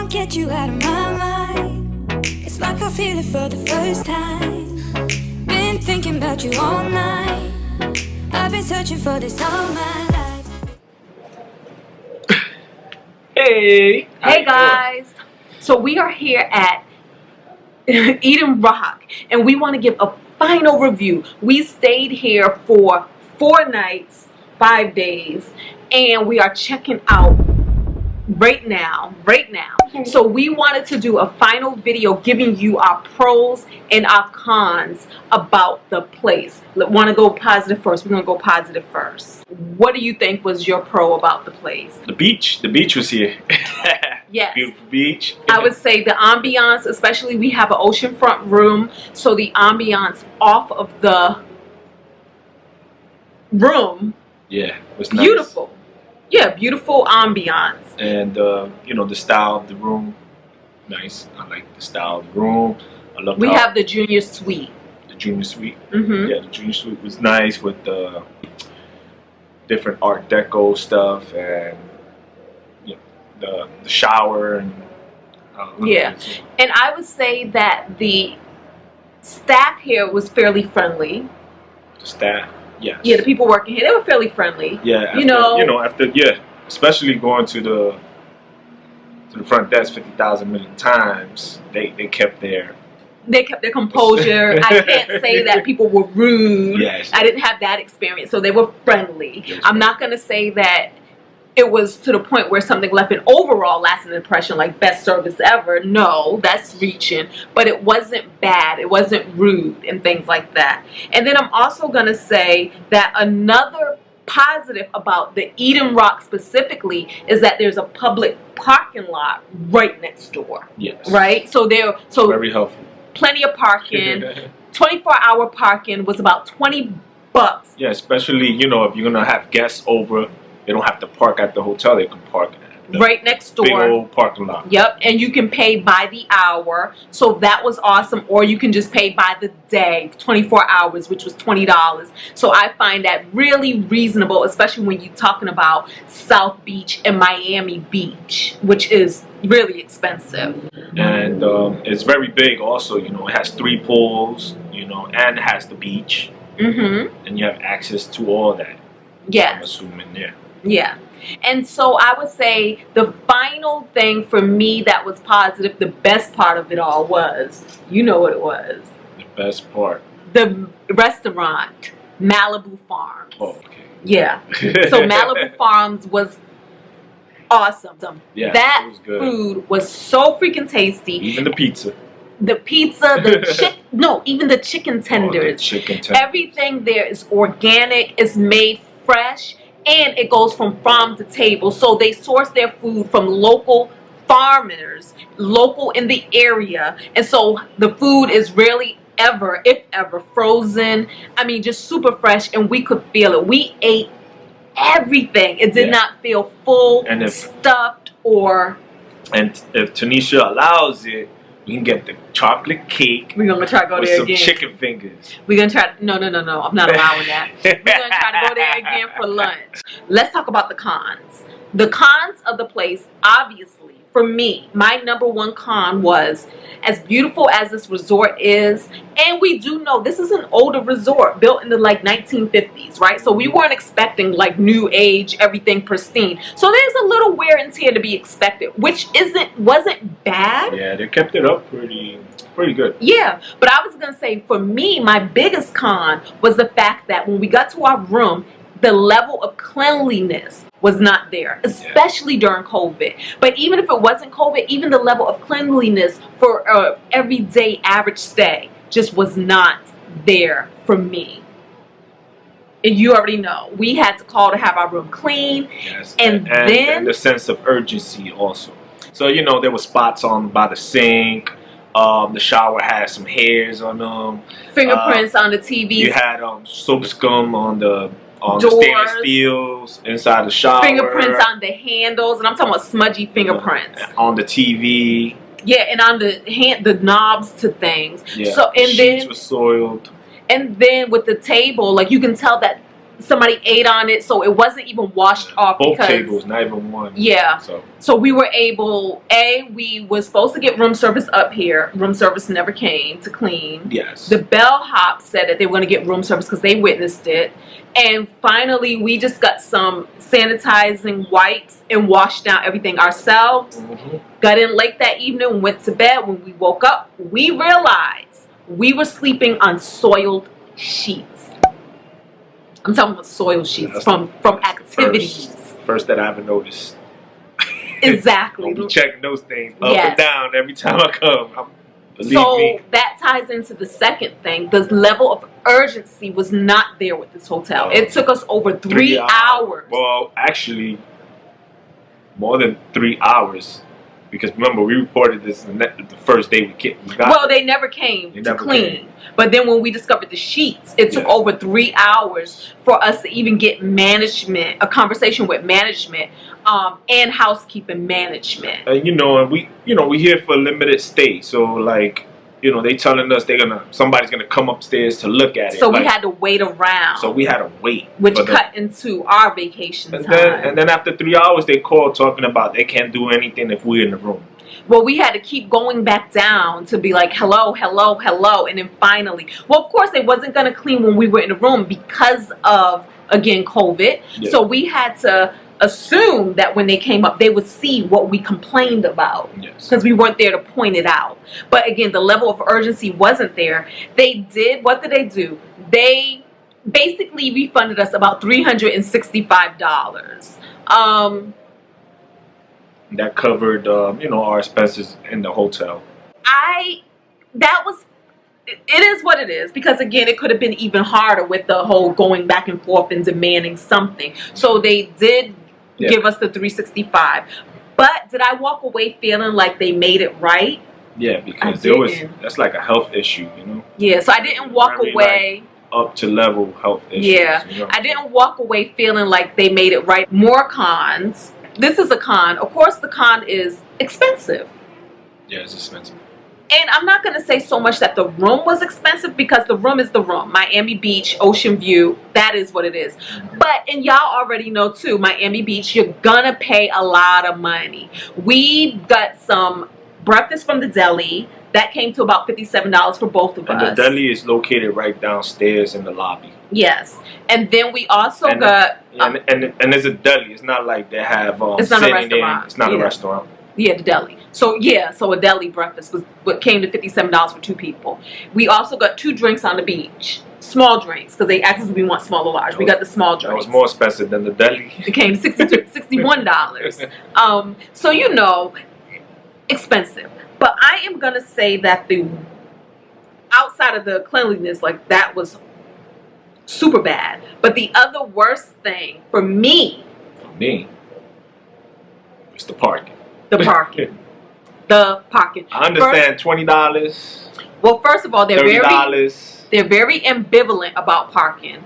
can't get you out of my mind. It's like I feel it for the first time. Been thinking about you all night. I've been searching for this all my life. Hey! Hey guys! So we are here at Eden Roc, and we want to give a final review. We stayed here for 4 nights, 5 days, and we are checking out right now. So we wanted to do a final video giving you our pros and our cons about the place. Want to go positive first? We're going to go positive first. What do you think was your pro about the place? The beach was here. Yes. Beautiful beach. I would say the ambiance, especially we have an oceanfront room, so the ambiance off of the room, Yeah, it was nice. beautiful. Yeah, beautiful ambiance. And you know, the style of the room, nice. I like the style of the room. I love. We have the junior suite. The junior suite. Mm-hmm. Yeah, the junior suite was nice with the different Art Deco stuff and you know, the shower and. Yeah, and I would say that the staff here was fairly friendly. The staff. Yes. Yeah, the people working here, they were fairly friendly. Yeah, after, especially going to the front desk 50,000 million times, they kept their composure. I can't say that people were rude. Yes. I didn't have that experience, so they were friendly. Yes, I'm not going to say that it was to the point where something left an overall lasting impression like best service ever. No, that's reaching. But it wasn't bad. It wasn't rude and things like that. And then I'm also going to say that another positive about the Eden Roc specifically is that there's a public parking lot right next door. Yes. Right? So very helpful. Plenty of parking. 24-hour parking was about $20. Yeah, especially, you know, if you're going to have guests over, they don't have to park at the hotel. They can park at right next door. Big old parking lot. Yep, and you can pay by the hour. So that was awesome. Or you can just pay by the day, 24 hours, which was $20. So I find that really reasonable, especially when you're talking about South Beach and Miami Beach, which is really expensive. And it's very big also, you know. It has 3 pools, you know, and it has the beach. Mm-hmm. And you have access to all that. Yes. I'm assuming, yeah. Yeah. And so I would say the final thing for me that was positive, the best part of it all was, you know what it was? The best part. The restaurant, Malibu Farms. Oh, okay. Yeah. So Malibu Farms was awesome. Yeah, that it was good. food was so freaking tasty. Even the pizza. The pizza, even the chicken tenders. Oh, the chicken tenders. Everything there is organic, it's made fresh, and it goes from farm to table. So they source their food from local farmers, local in the area. And so the food is rarely ever, if ever, frozen. I mean, just super fresh, and we could feel it. We ate everything. It did not feel full, and stuffed, or... And if Tinesha allows it, we can get the chocolate cake. We're going to try to go with there some again. chicken fingers. We're going to try... No. I'm not allowing that. We're going to try to go there again for lunch. Let's talk about the cons. The cons of the place, obviously, for me, my number one con was, as beautiful as this resort is, and we do know this is an older resort built in the like 1950s, right? So we weren't expecting like new age, everything pristine. So there's a little wear and tear to be expected, which wasn't bad. Yeah, they kept it up pretty good. Yeah, but I was gonna say for me, my biggest con was the fact that when we got to our room, the level of cleanliness was not there, especially during COVID. But even if it wasn't COVID, even the level of cleanliness for everyday average stay just was not there for me. And you already know, we had to call to have our room clean. Yes, and then the sense of urgency also. So, you know, there were spots by the sink. The shower had some hairs on them. Fingerprints on the TV. You had soap scum on the doors, stainless steels inside the shower. Fingerprints on the handles, and I'm talking about smudgy fingerprints. On the TV. Yeah, and on the knobs to things. Yeah. So and sheets then were soiled. And then with the table, like you can tell that somebody ate on it, so it wasn't even washed off. Both because, tables, not even one. Yeah. So we were able. We were supposed to get room service up here. Room service never came to clean. Yes. The bellhop said that they were going to get room service because they witnessed it. And finally, we just got some sanitizing wipes and washed down everything ourselves. Got in late that evening, went to bed. When we woke up, we realized we were sleeping on soiled sheets. I'm talking about soiled sheets from activities. First that I ever noticed. Exactly. I'll be checking those things up and down every time I come. So that ties into the second thing. The level of urgency was not there with this hotel. It took us over 3 hours. Well, actually, more than 3 hours. Because remember, we reported this the first day we got. Well, they never came to clean. But then when we discovered the sheets, it took over 3 hours for us to even get management, a conversation with management, and housekeeping management. And we here for a limited stay, so like, they telling us somebody's gonna come upstairs to look at it. So we had to wait around. So we had to wait, which cut into our vacation time. And then after 3 hours, they called talking about they can't do anything if we're in the room. Well, we had to keep going back down to be like, hello, hello, hello. And then finally, well, of course, they wasn't going to clean when we were in the room because of, again, COVID. Yeah. So we had to assume that when they came up, they would see what we complained about. Yes. Because we weren't there to point it out. But again, the level of urgency wasn't there. What did they do? They basically refunded us about $365. That covered, our expenses in the hotel. It is what it is, because again, it could have been even harder with the whole going back and forth and demanding something. So they did give us the $365. But did I walk away feeling like they made it right? Yeah, because that's like a health issue, Yeah, so I didn't walk away. Up to level health issues. Yeah, I didn't walk away feeling like they made it right. More cons. This is a con. Of course, the con is expensive. Yeah, it's expensive. And I'm not going to say so much that the room was expensive, because the room is the room. Miami Beach, ocean view, that is what it is. And y'all already know too, Miami Beach, you're going to pay a lot of money. We got some breakfast from the deli. That came to about $57 for both of us. And the deli is located right downstairs in the lobby. Yes. And then we also got... and it's a deli. It's not like they have... it's not a restaurant. It's not a restaurant. Yeah, the deli. So a deli breakfast was what came to $57 for 2 people. We also got 2 drinks on the beach. Small drinks, because they asked us if we want small or large. We got the small drinks. That was more expensive than the deli. It came to $61. So, expensive. But I am going to say that outside of the cleanliness, like, that was super bad. But the other worst thing for me it's the parking. The parking. The parking. I understand $20. Well, first of all, they're $30. They're very ambivalent about parking.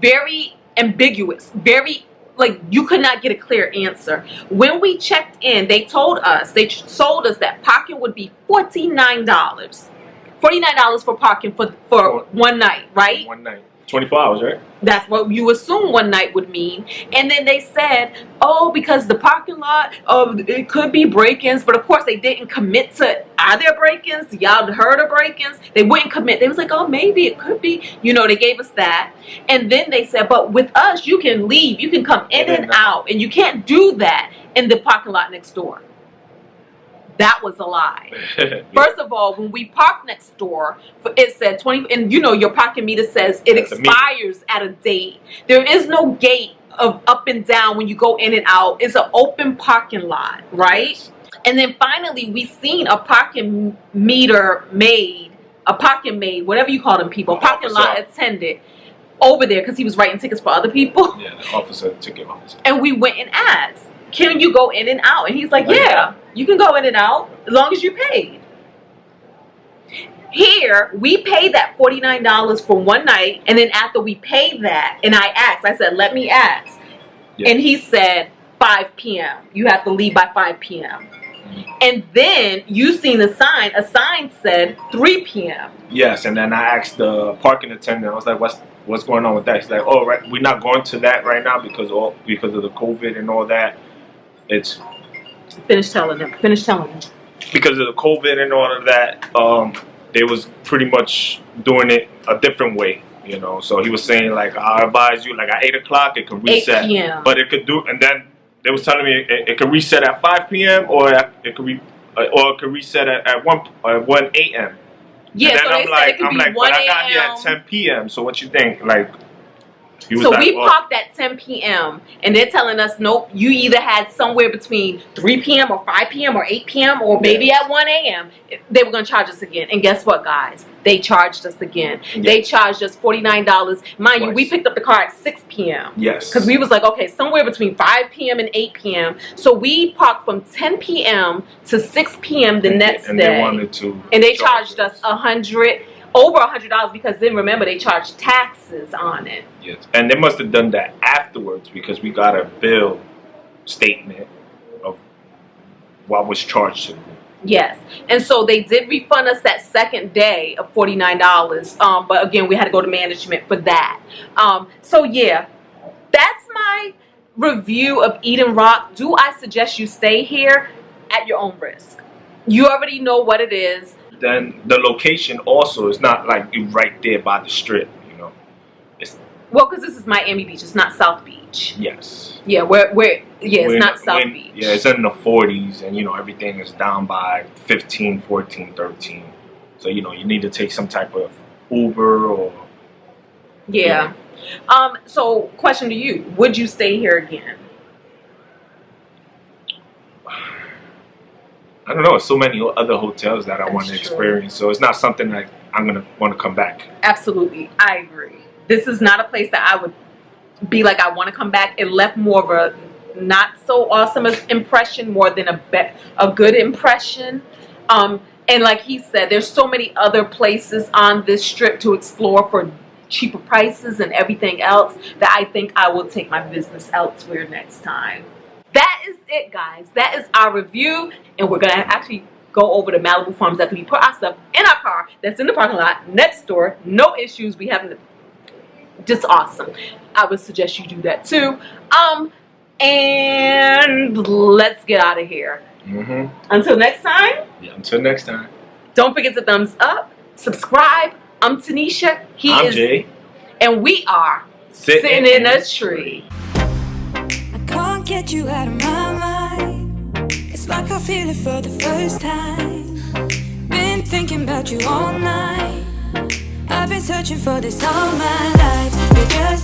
Very ambiguous. Very, like, you could not get a clear answer. When we checked in, they told us that parking would be $49. $49 for parking for one night, right? One night. 24 hours, right? That's what you assume one night would mean. And then they said, because the parking lot, it could be break-ins. But of course, they didn't commit to, are there break-ins? Y'all heard of break-ins? They wouldn't commit. They was like, maybe it could be. They gave us that. And then they said, but with us, you can leave. You can come in and out. And you can't do that in the parking lot next door. That was a lie. First of all, when we parked next door, it said 20, and your parking meter says it expires at a date. There is no gate of up and down when you go in and out. It's an open parking lot, right? Yes. And then finally, we seen a parking meter maid, whatever you call them people, parking lot attendant over there, because he was writing tickets for other people. Yeah, the ticket officer. And we went and asked, can you go in and out? And he's like, yeah, you can go in and out as long as you paid. Here, we paid that $49 for one night. And then after we paid that, and I said, let me ask. Yeah. And he said, 5 p.m. You have to leave by 5 p.m. And then you seen a sign said 3 p.m. Yes, and then I asked the parking attendant, I was like, what's going on with that? He's like, oh, right, we're not going to that right now because of the COVID and all that. It's Finish telling them. Finish telling them. because of the COVID and all of that. They was pretty much doing it a different way, you know. So he was saying like, I advise you like at 8 o'clock it can reset, 8 p.m. but it could do, and then they was telling me it could reset at 5 p.m. or it could reset at 1 a.m. Yeah, and then so they said it could be 1 but I got here a.m. at 10 p.m. So what you think? Like, he was So like, we parked at 10 p.m. and they're telling us, nope, you either had somewhere between 3 p.m. or 5 p.m. or 8 p.m. or maybe at 1 a.m. They were going to charge us again. And guess what, guys? They charged us again. Yes. They charged us $49. Mind you, we Twice. picked up the car at 6 p.m. Yes. Because we was like, okay, somewhere between 5 p.m. and 8 p.m. So we parked from 10 p.m. to 6 p.m. the next and day. they wanted to, and they charged us over $100 because then remember they charged taxes on it. Yes, and they must have done that afterwards because we got a bill statement of what was charged to me. Yes, and so they did refund us that second day of $49. But again, we had to go to management for that. So yeah, that's my review of Eden Roc. Do I suggest you stay here at your own risk? You already know what it is. Then the location also is not like you right there by the strip, you know. It's Well, because this is Miami Beach, it's not South Beach. yes. Yeah, it's not South Beach. Yeah, it's in the 40s, and you know everything is down by 15, 14, 13. So you know you need to take some type of Uber or Yeah. So question to you: would you stay here again? I don't know. There's so many other hotels that I want to That's true. experience, so it's not something that I'm gonna want to come back. Absolutely, I agree. This is not a place that I would be like I want to come back. It left more of a not so awesome impression more than a good impression. And like he said, there's so many other places on this strip to explore for cheaper prices and everything else that I think I will take my business elsewhere next time. That is it, guys. That is our review, and we're gonna actually go over to Malibu Farms after we put our stuff in our car that's in the parking lot next door. No issues. We haven't. Just awesome. I would suggest you do that too. And let's get out of here. Until next time. Yeah. Until next time. Don't forget to thumbs up, subscribe. I'm Tinesha. I'm Jay. And we are sitting in a tree. I can't get you out of my mind. It's like I feel it for the first time. Been thinking about you all night. I've been searching for this all my life. You're just